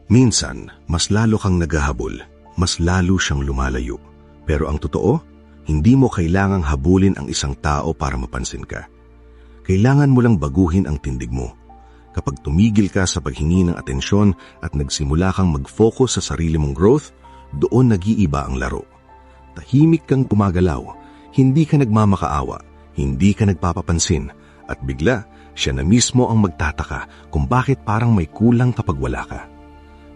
Minsan, mas lalo kang naghahabol, mas lalo siyang lumalayo. Pero ang totoo, hindi mo kailangang habulin ang isang tao para mapansin ka. Kailangan mo lang baguhin ang tindig mo. Kapag tumigil ka sa paghingi ng atensyon at nagsimula kang mag-focus sa sarili mong growth, doon nag-iiba ang laro. Tahimik kang gumagalaw, hindi ka nagmamakaawa, hindi ka nagpapapansin, at bigla siya na mismo ang magtataka kung bakit parang may kulang kapag wala ka.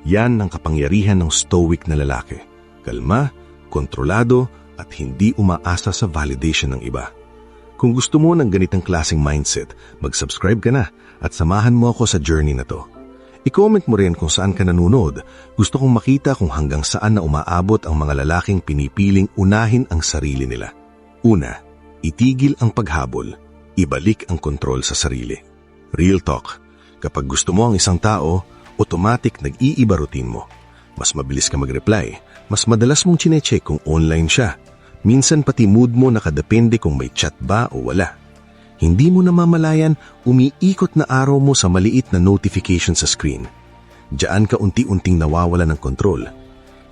Yan ang kapangyarihan ng stoic na lalaki. Kalma, kontrolado, at hindi umaasa sa validation ng iba. Kung gusto mo ng ganitang klaseng mindset, mag-subscribe ka na at samahan mo ako sa journey na to. I-comment mo rin kung saan ka nanonood. Gusto kong makita kung hanggang saan na umaabot ang mga lalaking pinipiling unahin ang sarili nila. Una, itigil ang paghabol. Ibalik ang kontrol sa sarili. Real talk. Kapag gusto mo ang isang tao, automatic nag-iiba routine mo. Mas mabilis ka mag-reply, mas madalas mong chinecheck kung online siya. Minsan pati mood mo nakadepende kung may chat ba o wala. Hindi mo namamalayan, umiikot na araw mo sa maliit na notification sa screen. Diyan ka unti-unting nawawala ng kontrol.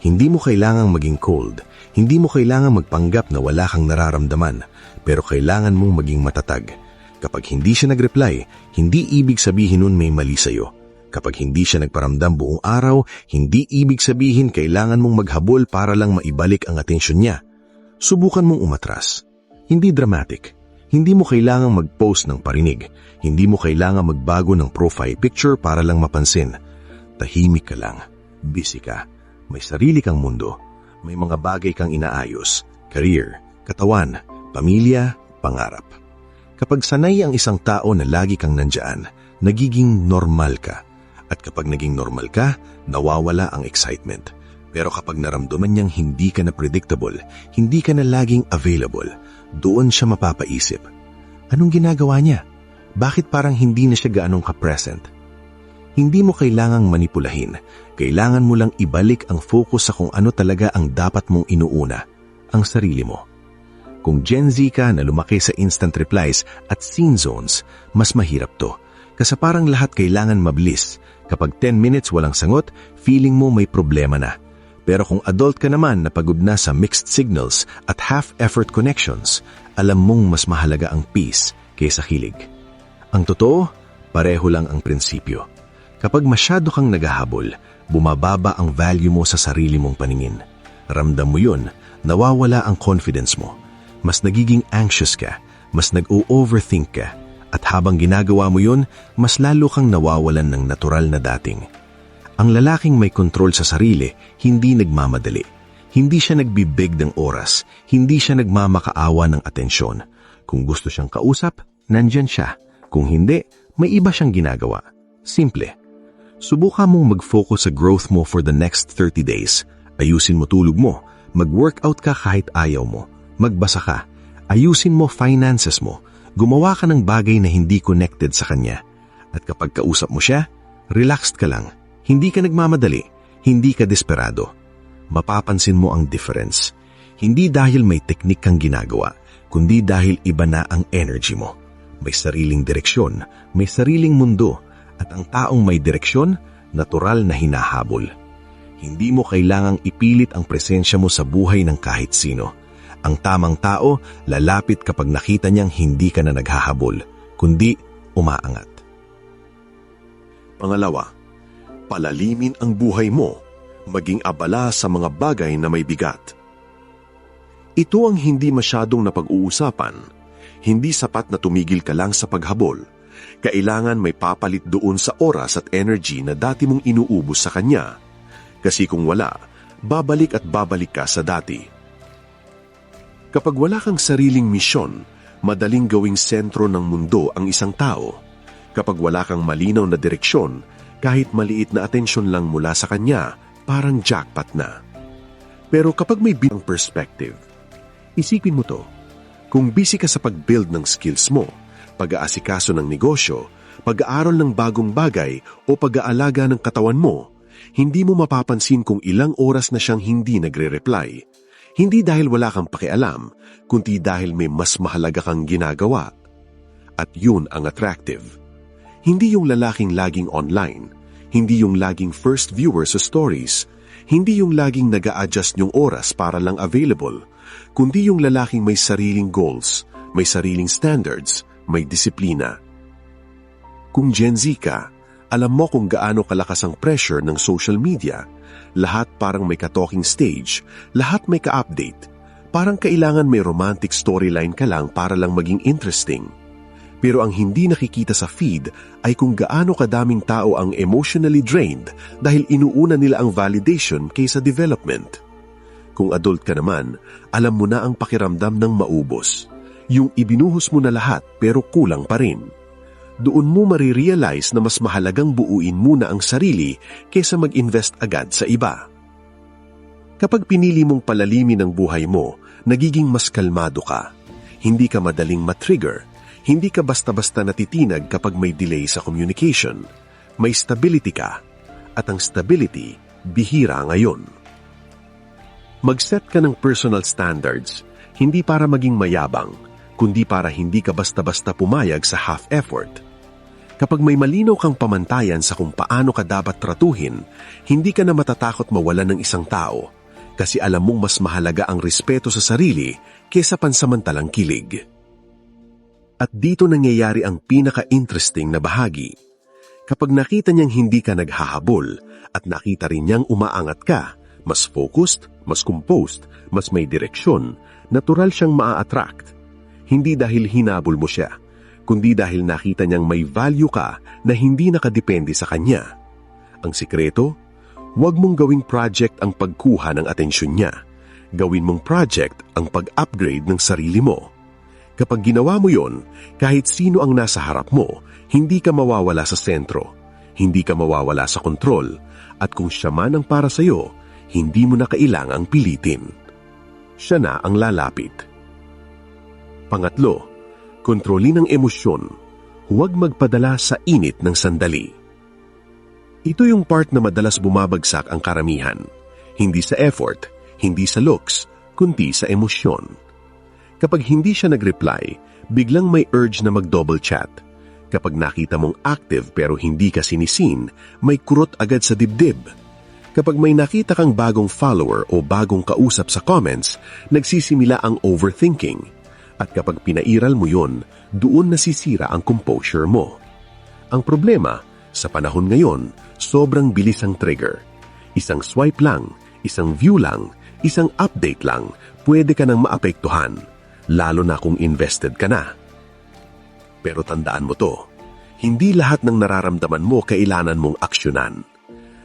Hindi mo kailangang maging cold, hindi mo kailangang magpanggap na wala kang nararamdaman, pero kailangan mong maging matatag. Kapag hindi siya nag-reply, hindi ibig sabihin nun may mali sa'yo. Kapag hindi siya nagparamdam buong araw, hindi ibig sabihin kailangan mong maghabol para lang maibalik ang atensyon niya. Subukan mong umatras. Hindi dramatic. Hindi mo kailangang mag-post ng parinig. Hindi mo kailangang magbago ng profile picture para lang mapansin. Tahimik ka lang. Busy ka. May sarili kang mundo. May mga bagay kang inaayos. Career, katawan, pamilya, pangarap. Kapag sanay ang isang tao na lagi kang nandyan, nagiging normal ka. At kapag naging normal ka, nawawala ang excitement. Pero kapag naramdaman niyang hindi ka na predictable, hindi ka na laging available, doon siya mapapaisip. Anong ginagawa niya? Bakit parang hindi na siya gaanong ka-present? Hindi mo kailangang manipulahin. Kailangan mo lang ibalik ang focus sa kung ano talaga ang dapat mong inuuna, ang sarili mo. Kung Gen Z ka na lumaki sa instant replies at scene zones, mas mahirap to. Kasi parang lahat kailangan mabilis. Kapag 10 minutes walang sangot, feeling mo may problema na. Pero kung adult ka naman na pagod na sa mixed signals at half-effort connections, alam mong mas mahalaga ang peace kaysa hilig. Ang totoo, pareho lang ang prinsipyo. Kapag masyado kang naghahabol, bumababa ang value mo sa sarili mong paningin. Ramdam mo yun, nawawala ang confidence mo. Mas nagiging anxious ka, mas nag-o-overthink ka. At habang ginagawa mo yun, mas lalo kang nawawalan ng natural na dating. Ang lalaking may kontrol sa sarili, hindi nagmamadali. Hindi siya nagbibig ng oras, hindi siya nagmamakaawa ng atensyon. Kung gusto siyang kausap, nandyan siya. Kung hindi, may iba siyang ginagawa. Simple. Subukan mong mag-focus sa growth mo for the next 30 days. Ayusin mo tulog mo, mag-workout ka kahit ayaw mo, magbasa ka, ayusin mo finances mo, gumawa ka ng bagay na hindi connected sa kanya. At kapag kausap mo siya, relaxed ka lang. Hindi ka nagmamadali, hindi ka desperado. Mapapansin mo ang difference. Hindi dahil may teknik kang ginagawa, kundi dahil iba na ang energy mo. May sariling direksyon, may sariling mundo, at ang taong may direksyon, natural na hinahabol. Hindi mo kailangang ipilit ang presensya mo sa buhay ng kahit sino. Ang tamang tao, lalapit kapag nakita niyang hindi ka na naghahabol, kundi umaangat. Pangalawa, palalimin ang buhay mo, maging abala sa mga bagay na may bigat. Ito ang hindi masyadong napag-uusapan. Hindi sapat na tumigil ka lang sa paghabol. Kailangan may papalit doon sa oras at energy na dati mong inuubos sa kanya. Kasi kung wala, babalik at babalik ka sa dati. Kapag wala kang sariling misyon, madaling gawing sentro ng mundo ang isang tao. Kapag wala kang malinaw na direksyon, kahit maliit na atensyon lang mula sa kanya, parang jackpot na. Pero kapag may bilang perspective, isipin mo to. Kung busy ka sa pag-build ng skills mo, pag-aasikaso ng negosyo, pag-aaral ng bagong bagay o pag-aalaga ng katawan mo, hindi mo mapapansin kung ilang oras na siyang hindi nagre-reply. Hindi dahil wala kang pakialam, kundi dahil may mas mahalaga kang ginagawa. At yun ang attractive. Hindi yung lalaking laging online, Hindi yung laging first viewer sa stories. Hindi yung laging nag-a-adjust yung oras para lang available. Kundi yung lalaking may sariling goals, may sariling standards, may disiplina. Kung Gen Z ka, alam mo kung gaano kalakas ang pressure ng social media. Lahat parang may ka-talking stage, lahat may ka-update. Parang kailangan may romantic storyline ka lang para lang maging interesting. Pero ang hindi nakikita sa feed ay kung gaano kadaming tao ang emotionally drained dahil inuuna nila ang validation kaysa development. Kung adult ka naman, alam mo na ang pakiramdam ng maubos. Yung ibinuhos mo na lahat pero kulang pa rin. Doon mo marirealize na mas mahalagang buuin muna ang sarili kaysa mag-invest agad sa iba. Kapag pinili mong palalimin ang buhay mo, nagiging mas kalmado ka. Hindi ka madaling matrigger. Hindi ka basta-basta natitinag kapag may delay sa communication. May stability ka. At ang stability, bihira ngayon. Mag-set ka ng personal standards, hindi para maging mayabang, kundi para hindi ka basta-basta pumayag sa half-effort. Kapag may malinaw kang pamantayan sa kung paano ka dapat tratuhin, hindi ka na matatakot mawalan ng isang tao kasi alam mong mas mahalaga ang respeto sa sarili kaysa pansamantalang kilig. At dito nangyayari ang pinaka-interesting na bahagi. Kapag nakita niyang hindi ka naghahabol at nakita rin niyang umaangat ka, mas focused, mas composed, mas may direksyon, natural siyang maa-attract. Hindi dahil hinabol mo siya, kundi dahil nakita niyang may value ka na hindi nakadepende sa kanya. Ang sikreto, huwag mong gawing project ang pagkuha ng atensyon niya. Gawin mong project ang pag-upgrade ng sarili mo. Kapag ginawa mo yon, kahit sino ang nasa harap mo, hindi ka mawawala sa sentro, hindi ka mawawala sa kontrol, at kung siya man ang para sa'yo, hindi mo na kailangang pilitin. Siya na ang lalapit. Pangatlo, kontrolin ang emosyon, huwag magpadala sa init ng sandali. Ito yung part na madalas bumabagsak ang karamihan. Hindi sa effort, hindi sa looks, kundi sa emosyon. Kapag hindi siya nag-reply, biglang may urge na mag-double chat. Kapag nakita mong active pero hindi ka sinisin, may kurot agad sa dibdib. Kapag may nakita kang bagong follower o bagong kausap sa comments, nagsisimula ang overthinking. At kapag pinairal mo yon, doon nasisira ang composure mo. Ang problema, sa panahon ngayon, sobrang bilis ang trigger. Isang swipe lang, isang view lang, isang update lang, pwede ka nang maapektuhan, lalo na kung invested ka na. Pero tandaan mo to, hindi lahat ng nararamdaman mo kailangan mong aksyonan.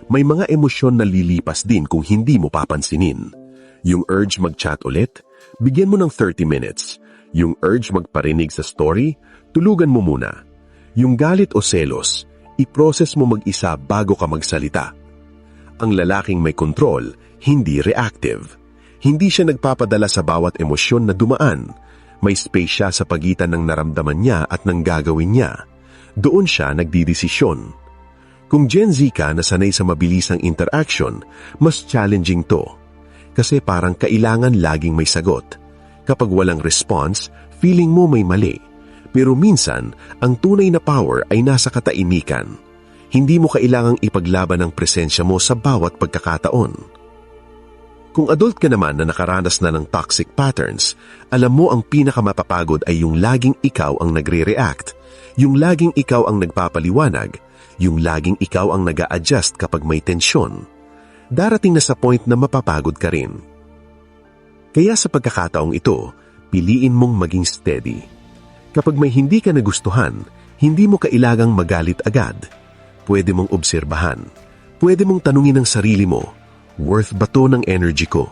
May mga emosyon na lilipas din kung hindi mo papansinin. Yung urge mag-chat ulit, bigyan mo ng 30 minutes. Yung urge magparinig sa story, tulugan mo muna. Yung galit o selos, i-process mo mag-isa bago ka magsalita. Ang lalaking may control, hindi reactive. Hindi siya nagpapadala sa bawat emosyon na dumaan. May space siya sa pagitan ng naramdaman niya at ng gagawin niya. Doon siya nagdidesisyon. Kung Gen Z ka na sanay sa mabilisang interaction, mas challenging to. Kasi parang kailangan laging may sagot. Kapag walang response, feeling mo may mali. Pero minsan, ang tunay na power ay nasa katahimikan. Hindi mo kailangang ipaglaban ang presensya mo sa bawat pagkakataon. Kung adult ka naman na nakaranas na ng toxic patterns, alam mo ang pinakamapapagod ay yung laging ikaw ang nagre-react, yung laging ikaw ang nagpapaliwanag, yung laging ikaw ang nag-a-adjust kapag may tensyon. Darating na sa point na mapapagod ka rin. Kaya sa pagkakataong ito, piliin mong maging steady. Kapag may hindi ka nagustuhan, hindi mo kailangang magalit agad. Pwede mong obserbahan. Pwede mong tanungin ang sarili mo, worth ba to ng energy ko?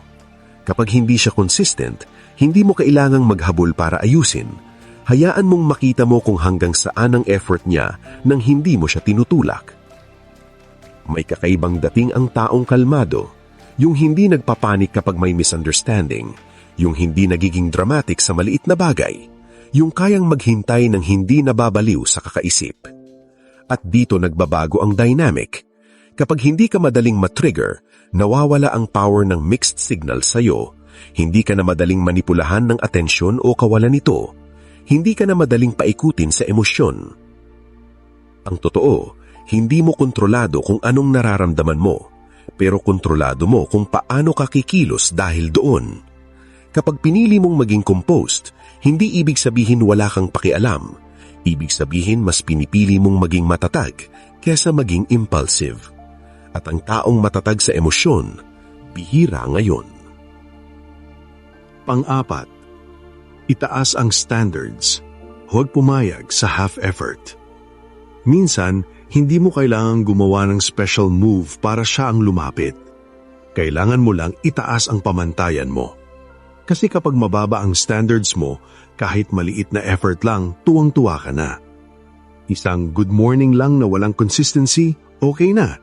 Kapag hindi siya consistent, hindi mo kailangang maghabol para ayusin. Hayaan mong makita mo kung hanggang saan ang effort niya nang hindi mo siya tinutulak. May kakaibang dating ang taong kalmado, yung hindi nagpapanik kapag may misunderstanding, yung hindi nagiging dramatic sa maliit na bagay, yung kayang maghintay ng hindi nababaliw sa kakaisip. At dito nagbabago ang dynamic. Kapag hindi ka madaling matrigger, nawawala ang power ng mixed signal sa'yo. Hindi ka na madaling manipulahan ng atensyon o kawalan nito. Hindi ka na madaling paikutin sa emosyon. Ang totoo, Hindi mo kontrolado kung anong nararamdaman mo, pero kontrolado mo kung paano ka kikilos dahil doon. Kapag pinili mong maging composed, hindi ibig sabihin wala kang pakialam. Ibig sabihin mas pinipili mong maging matatag kesa maging impulsive. At ang taong matatag sa emosyon, bihira ngayon. Pang-apat, itaas ang standards. Huwag pumayag sa half-effort. Minsan, hindi mo kailangang gumawa ng special move para siya ang lumapit. Kailangan mo lang itaas ang pamantayan mo. Kasi kapag mababa ang standards mo, kahit maliit na effort lang, tuwang-tuwa ka na. Isang good morning lang na walang consistency, okay na.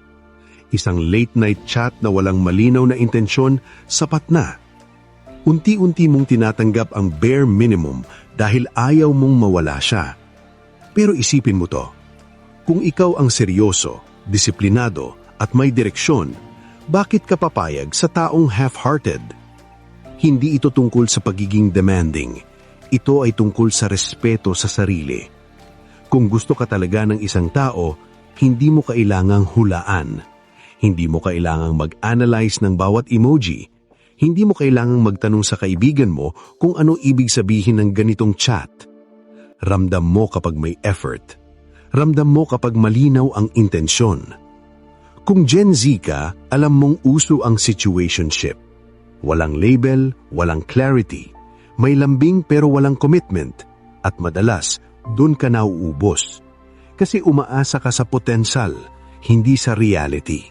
Isang late night chat na walang malinaw na intensyon, sapat na. Unti-unti mong tinatanggap ang bare minimum dahil ayaw mong mawala siya. Pero isipin mo to. Kung ikaw ang seryoso, disiplinado at may direksyon, bakit ka papayag sa taong half-hearted? Hindi ito tungkol sa pagiging demanding. Ito ay tungkol sa respeto sa sarili. Kung gusto ka talaga ng isang tao, hindi mo kailangang hulaan. Hindi mo kailangang mag-analyze ng bawat emoji. Hindi mo kailangang magtanong sa kaibigan mo kung ano ibig sabihin ng ganitong chat. Ramdam mo kapag may effort. Ramdam mo kapag malinaw ang intensyon. Kung Gen Z ka, alam mong uso ang situationship. Walang label, walang clarity. May lambing pero walang commitment. At madalas, doon ka nauubos. Kasi umaasa ka sa potential, hindi sa reality.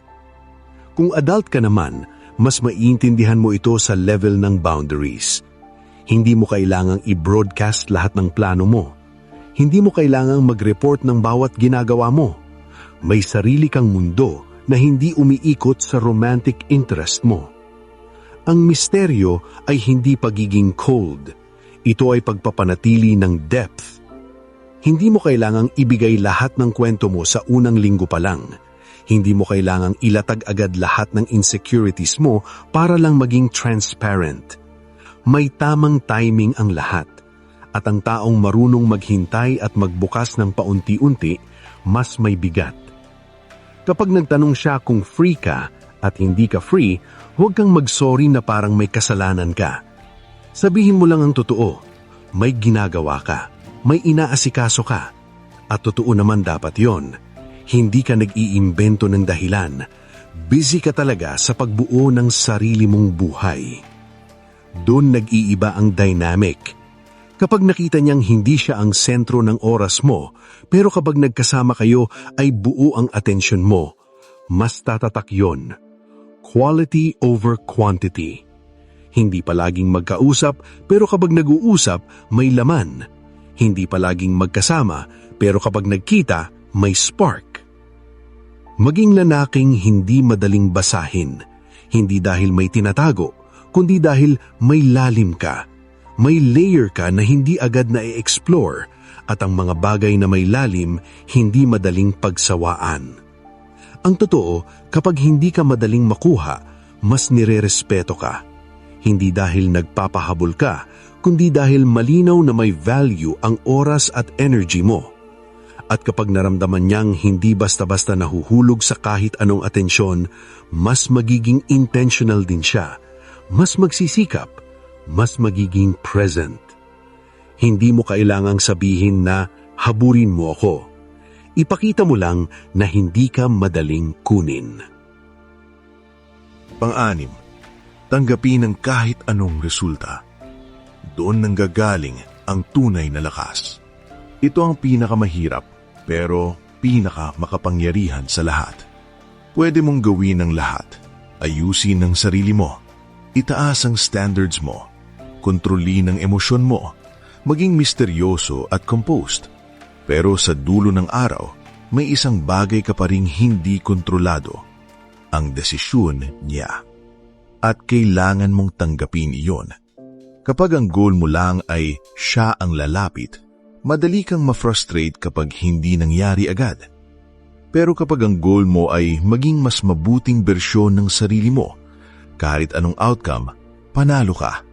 Kung adult ka naman, mas maiintindihan mo ito sa level ng boundaries. Hindi mo kailangang i-broadcast lahat ng plano mo. Hindi mo kailangang mag-report ng bawat ginagawa mo. May sarili kang mundo na hindi umiikot sa romantic interest mo. Ang misteryo ay hindi pagiging cold. Ito ay pagpapanatili ng depth. Hindi mo kailangang ibigay lahat ng kwento mo sa unang linggo pa lang. Hindi mo kailangang ilatag agad lahat ng insecurities mo para lang maging transparent. May tamang timing ang lahat. At ang taong marunong maghintay at magbukas ng paunti-unti, mas may bigat. Kapag nagtanong siya kung free ka at hindi ka free, huwag kang mag-sorry na parang may kasalanan ka. Sabihin mo lang ang totoo. May ginagawa ka. May inaasikaso ka. At totoo naman dapat yon. Hindi ka nag-iimbento ng dahilan. Busy ka talaga sa pagbuo ng sarili mong buhay. Doon nag-iiba ang dynamic. Kapag nakita niyang hindi siya ang sentro ng oras mo, pero kapag nagkasama kayo ay buo ang atensyon mo, mas tatatak yon. Quality over quantity. Hindi palaging magkausap, pero kapag nag-uusap, may laman. Hindi palaging magkasama, pero kapag nagkita, may spark. Maging lalaking hindi madaling basahin. Hindi dahil may tinatago, kundi dahil may lalim ka. May layer ka na hindi agad na i-explore at ang mga bagay na may lalim hindi madaling pagsawaan. Ang totoo, kapag hindi ka madaling makuha, mas nirerespeto ka. Hindi dahil nagpapahabol ka, kundi dahil malinaw na may value ang oras at energy mo. At kapag naramdaman niyang hindi basta-basta nahuhulog sa kahit anong atensyon, mas magiging intentional din siya, mas magsisikap, mas magiging present. Hindi mo kailangang sabihin na haburin mo ako. Ipakita mo lang na hindi ka madaling kunin. Pang-anim, tanggapin ang kahit anong resulta. Doon nanggagaling ang tunay na lakas. Ito ang pinakamahirap pero pinakamakapangyarihan sa lahat. Pwede mong gawin ang lahat. Ayusin ang sarili mo. Itaas ang standards mo. Kontrolin ang emosyon mo, maging misteryoso at composed. Pero sa dulo ng araw, may isang bagay ka pa ring hindi kontrolado, ang desisyon niya. At kailangan mong tanggapin iyon. Kapag ang goal mo lang ay siya ang lalapit, madali kang ma-frustrate kapag hindi nangyari agad. Pero kapag ang goal mo ay maging mas mabuting bersyon ng sarili mo, kahit anong outcome, panalo ka.